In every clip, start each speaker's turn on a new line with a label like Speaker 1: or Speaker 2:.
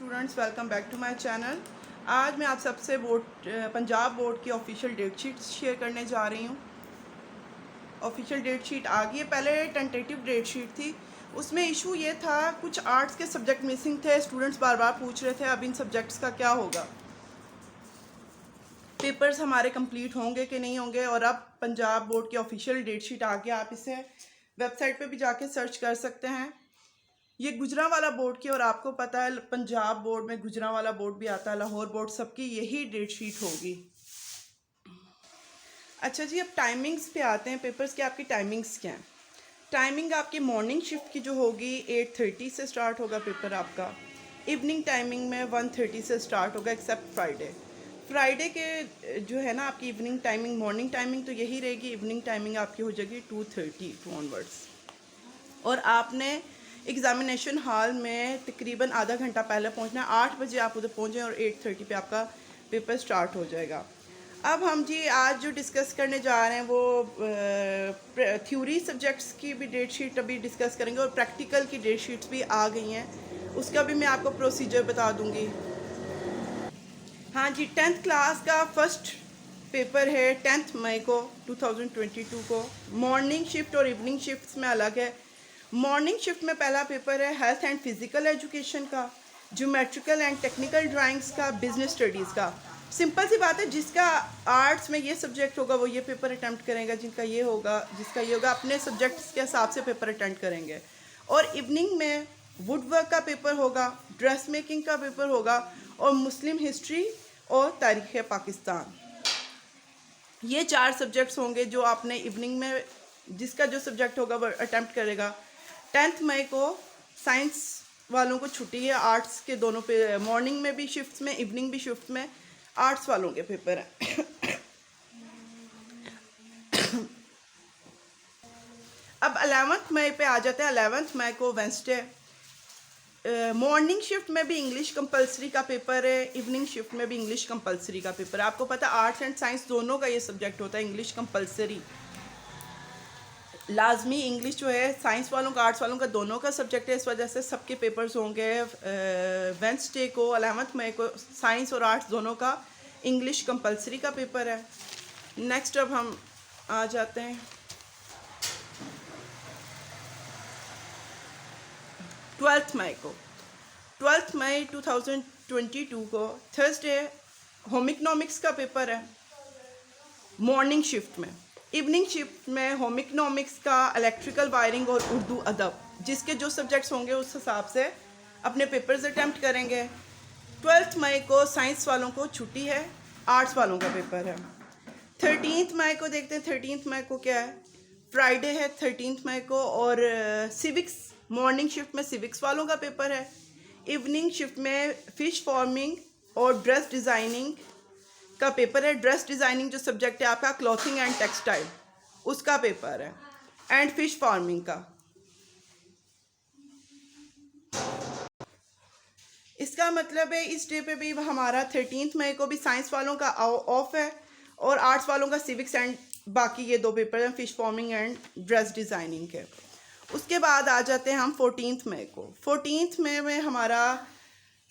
Speaker 1: Students, welcome back to my channel. आज मैं आप सबसे पंजाब बोर्ड की ऑफिशियल डेट शीट शेयर करने जा रही हूँ। ऑफिशियल डेट शीट आ गई है। पहले टेंटेटिव डेट शीट थी, उसमें इशू ये था कुछ आर्ट्स के सब्जेक्ट मिसिंग थे। स्टूडेंट्स बार बार पूछ रहे थे अब इन सब्जेक्ट्स का क्या होगा, पेपर्स हमारे कंप्लीट होंगे कि नहीं होंगे। और अब पंजाब बोर्ड की ऑफिशियल डेट शीट आ गया, आप इसे वेबसाइट पे भी जाके सर्च कर सकते हैं। ये गुजरांवाला बोर्ड की, और आपको पता है पंजाब बोर्ड में गुजरांवाला बोर्ड भी आता है, लाहौर बोर्ड, सबकी यही डेट शीट होगी। अच्छा जी, अब टाइमिंग्स पे आते हैं। पेपर्स की आपकी टाइमिंग्स क्या हैं? टाइमिंग आपकी मॉर्निंग शिफ्ट की जो होगी 8:30 से स्टार्ट होगा पेपर आपका। इवनिंग टाइमिंग में 1:30 से स्टार्ट होगा, एक्सेप्ट फ्राइडे के जो है ना आपकी इवनिंग टाइमिंग, मॉर्निंग टाइमिंग तो यही रहेगी, इवनिंग टाइमिंग आपकी हो जाएगी 2:30 ऑनवर्ड्स। और आपने एग्ज़ामिनेशन हॉल में तकरीबन आधा घंटा पहले पहुंचना है। 8 बजे आप उधर पहुँचें और 8:30 पे आपका पेपर स्टार्ट हो जाएगा। अब हम जी आज जो डिस्कस करने जा रहे हैं वो थ्योरी सब्जेक्ट्स की भी डेट शीट अभी डिस्कस करेंगे, और प्रैक्टिकल की डेट शीट्स भी आ गई हैं, उसका भी मैं आपको प्रोसीजर बता दूंगी। हाँ जी, 10th क्लास का फर्स्ट पेपर है 10 मई को 2022 को। मॉर्निंग शिफ्ट और इवनिंग शिफ्ट्स में अलग है। मॉर्निंग शिफ्ट में पहला पेपर है हेल्थ एंड फिजिकल एजुकेशन का, ज्योमेट्रिकल एंड टेक्निकल ड्राइंग्स का, बिजनेस स्टडीज़ का। सिंपल सी बात है, जिसका आर्ट्स में ये सब्जेक्ट होगा वो ये पेपर अटैम्प्ट करेगा, जिसका ये होगा अपने सब्जेक्ट्स के हिसाब से पेपर अटैम्प्ट करेंगे। और इवनिंग में वुड वर्क का पेपर होगा, ड्रेस मेकिंग का पेपर होगा, और मुस्लिम हिस्ट्री और तारीख़ पाकिस्तान। ये 4 सब्जेक्ट्स होंगे जो आपने इवनिंग में, जिसका जो सब्जेक्ट होगा वो अटैम्प्ट करेगा। 10 मई को साइंस वालों को छुट्टी है, आर्ट्स के दोनों पे मॉर्निंग में भी शिफ्ट्स में, इवनिंग भी शिफ्ट में आर्ट्स वालों के पेपर हैं। अब 11 मई पे आ जाते हैं। 11 मई को वेंसडे, मॉर्निंग शिफ्ट में भी इंग्लिश कंपलसरी का पेपर है, इवनिंग शिफ्ट में भी इंग्लिश कंपलसरी का पेपर है। आपको पता है आर्ट्स एंड साइंस दोनों का ये सब्जेक्ट होता है, इंग्लिश कंपलसरी लाजमी। इंग्लिश जो है साइंस वालों का, आर्ट्स वालों का, दोनों का सब्जेक्ट है, इस वजह से सबके पेपर्स होंगे। वेंसडे को 11 मई को साइंस और आर्ट्स दोनों का इंग्लिश कंपलसरी का पेपर है। नेक्स्ट अब हम आ जाते हैं 12 मई को। 12 मई 2022 को थर्सडे होम इकोनॉमिक्स का पेपर है मॉर्निंग शिफ्ट में। इवनिंग शिफ्ट में होम इकोनॉमिक्स का, इलेक्ट्रिकल वायरिंग और उर्दू अदब, जिसके जो सब्जेक्ट्स होंगे उस हिसाब से अपने पेपर्स अटैम्प्ट करेंगे। 12 मई को साइंस वालों को छुट्टी है, आर्ट्स वालों का पेपर है। 13 मई को देखते हैं, 13 मई को क्या है, फ्राइडे है 13 मई को। और सिविक्स, मॉर्निंग शिफ्ट में सिविक्स वालों का पेपर है। इवनिंग शिफ्ट में फ़िश फार्मिंग और ड्रेस डिज़ाइनिंग का पेपर है। ड्रेस डिज़ाइनिंग जो सब्जेक्ट है आपका क्लॉथिंग एंड टेक्सटाइल, उसका पेपर है, एंड फिश फार्मिंग का। इसका मतलब है इस डे पे भी हमारा 13 मई को भी साइंस वालों का ऑफ है, और आर्ट्स वालों का सिविक्स एंड बाकी ये 2 पेपर हैं, fish farming and dress designing के। उसके बाद आ जाते हैं हम 14 मई को। 14 मई में हमारा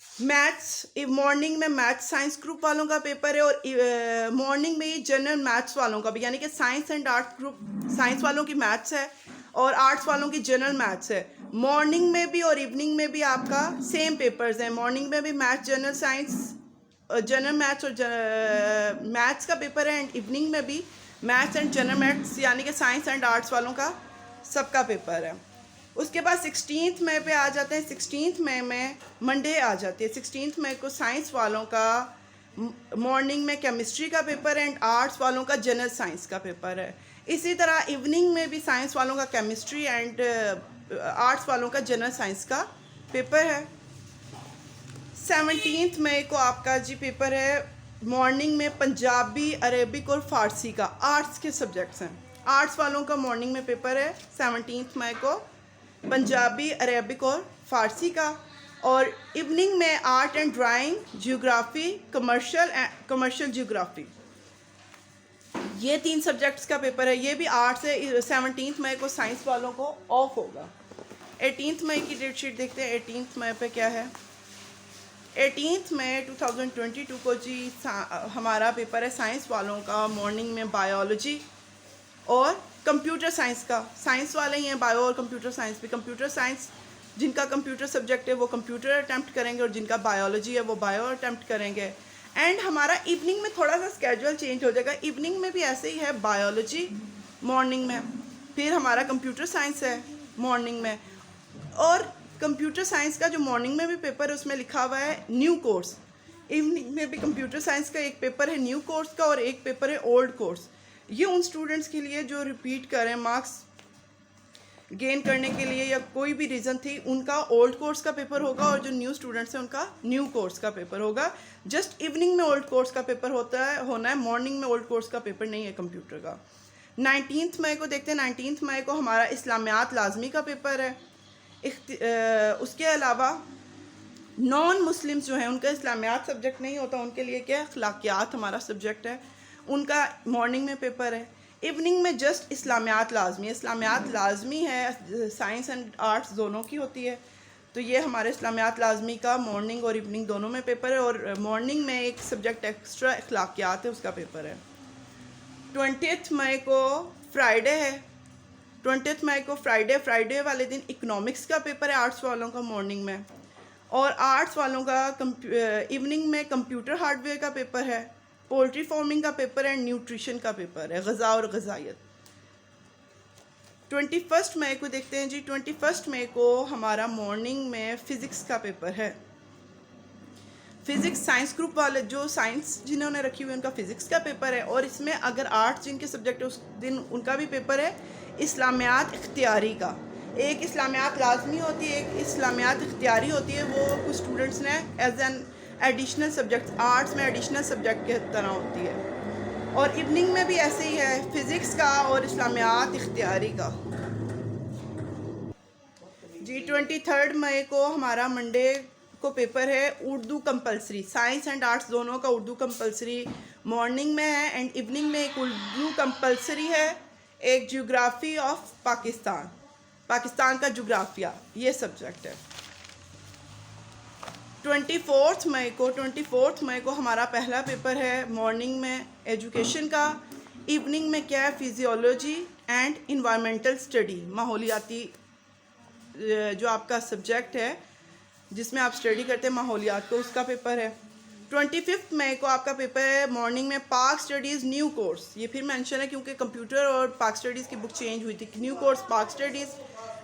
Speaker 1: मैथ्स, मॉर्निंग में मैथ्स साइंस ग्रुप वालों का पेपर है, और मॉर्निंग में ही जनरल मैथ्स वालों का भी, यानी कि science and arts group, science वालों की मैथ्स है और आर्ट्स वालों की जनरल मैथ्स है। मॉर्निंग में भी और इवनिंग में भी आपका सेम पेपर्स हैं। मॉर्निंग में भी maths, general science, general maths और मैथ्स का पेपर है, एंड इवनिंग में भी मैथ्स एंड जनरल मैथ्स, यानी कि साइंस एंड आर्ट्स वालों का सबका पेपर है। उसके बाद 16 मई पे आ जाते हैं। 16 मई में मंडे आ जाती है। 16 मई को साइंस वालों का मॉर्निंग में केमिस्ट्री का पेपर है, एंड आर्ट्स वालों का जनरल साइंस का पेपर है। इसी तरह इवनिंग में भी साइंस वालों का केमिस्ट्री एंड आर्ट्स वालों का जनरल साइंस का पेपर है। 17 मई को आपका जी पेपर है मॉर्निंग में पंजाबी, अरेबिक और फ़ारसी का, आर्ट्स के सब्जेक्ट्स हैं। आर्ट्स वालों का मॉर्निंग में पेपर है 17 मई को पंजाबी, अरेबिक और फ़ारसी का। और इवनिंग में art and drawing, geography, commercial geography, ये 3 सब्जेक्ट्स का पेपर है। ये भी आर्ट्स है। 17 मई को साइंस वालों को ऑफ होगा। 18 मई की डेट शीट देखते हैं। 18 मई पे क्या है, 18 मई 2022 को जी हमारा पेपर है साइंस वालों का मॉर्निंग में बायोलॉजी और कंप्यूटर साइंस का। साइंस वाले ही हैं बायो और कंप्यूटर साइंस भी। कंप्यूटर साइंस जिनका कंप्यूटर सब्जेक्ट है वो कंप्यूटर अटैम्प्ट करेंगे और जिनका बायोलॉजी है वो बायो अटैम्प्ट करेंगे। एंड हमारा इवनिंग में थोड़ा सा स्केड्यूल चेंज हो जाएगा। इवनिंग में भी ऐसे ही है, बायोलॉजी मॉर्निंग में, फिर हमारा कंप्यूटर साइंस है मॉर्निंग में। और कंप्यूटर साइंस का जो मॉर्निंग में भी पेपर है उसमें लिखा हुआ है न्यू कोर्स। इवनिंग में भी कंप्यूटर साइंस का एक पेपर है न्यू कोर्स का और एक पेपर है ओल्ड कोर्स। ये उन स्टूडेंट्स के लिए जो रिपीट करें मार्क्स गेन करने के लिए या कोई भी रीज़न थी, उनका ओल्ड कोर्स का पेपर होगा और जो न्यू स्टूडेंट्स हैं उनका न्यू कोर्स का पेपर होगा। जस्ट इवनिंग में ओल्ड कोर्स का पेपर होना है, मॉर्निंग में ओल्ड कोर्स का पेपर नहीं है कंप्यूटर का। 19 मई को देखते हैं। 19 मई को हमारा इस्लामियात लाजमी का पेपर है। उसके अलावा नॉन मुस्लिम्स जो हैं उनका इस्लामियात सब्जेक्ट नहीं होता, उनके लिए क्या अखलाकियात हमारा सब्जेक्ट है, उनका मॉर्निंग में पेपर है। इवनिंग में जस्ट इस्लामियात लाजमी है। इस्लामियात लाजमी है, साइंस एंड आर्ट्स दोनों की होती है, तो ये हमारे इस्लामियात लाजमी का मॉर्निंग और इवनिंग दोनों में पेपर है। और मॉर्निंग में एक सब्जेक्ट एक्स्ट्रा अखलाकियात है, उसका पेपर है। 20 मई को फ्राइडे है। 20 मई को फ्राइडे वाले दिन इकोनॉमिक्स का पेपर है आर्ट्स वालों का मॉर्निंग में, और आर्ट्स वालों का इवनिंग में कंप्यूटर हार्डवेयर का पेपर है, पोल्ट्री फार्मिंग का पेपर है, न्यूट्रिशन का पेपर है, ग़ज़ा और ग़ज़ाइयत। 21 मई को देखते हैं जी। 21 मई को हमारा मॉर्निंग में फ़िज़िक्स का पेपर है। फ़िज़िक्स साइंस ग्रुप वाले जो साइंस जिन्होंने रखी हुई है उनका फ़िज़िक्स का पेपर है। और इसमें अगर आर्ट्स जिनके सब्जेक्ट है उस दिन उनका भी पेपर है इस्लामियात इख्तियारी का। एक इस्लामियात लाजमी होती है, एक इस्लामियात इख्तियारी होती है। वो कुछ स्टूडेंट्स ने as an additional subject, arts में एडिशनल सब्जेक्ट के तरह होती है। और इवनिंग में भी ऐसे ही है, फ़िज़िक्स का और इस्लामियात इख्तियारी का। जी 23 मई को हमारा मंडे को पेपर है Urdu compulsory. Science and arts दोनों का उर्दू कंपलसरी मॉर्निंग में है एंड इवनिंग में एक उर्दू कंपलसरी है, एक ज्योग्राफी ऑफ पाकिस्तान, पाकिस्तान का जोग्राफिया, ये सब्जेक्ट है। 24 मई को हमारा पहला पेपर है मॉर्निंग में एजुकेशन का। इवनिंग में क्या है, फिजियोलॉजी एंड इन्वायरमेंटल स्टडी, माहौलियाती जो आपका सब्जेक्ट है जिसमें आप स्टडी करते हैं माहौलियात को, उसका पेपर है। 25 मई को आपका पेपर है मॉर्निंग में पाक स्टडीज़ न्यू कोर्स। ये फिर मेंशन है क्योंकि कंप्यूटर और पाक स्टडीज़ की बुक चेंज हुई थी, न्यू कोर्स पाक स्टडीज़।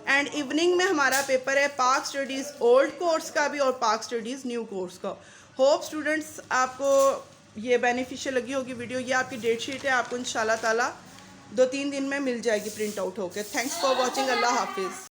Speaker 1: एंड इवनिंग में हमारा पेपर है पाक स्टडीज़ ओल्ड कोर्स का भी और पाक स्टडीज़ न्यू कोर्स का। होप स्टूडेंट्स आपको ये बेनिफिशियल लगी होगी वीडियो। ये आपकी डेट शीट है, आपको इंशाल्लाह ताला 2-3 दिन में मिल जाएगी प्रिंट आउट होकर। Thanks for watching. अल्लाह हाफिज़।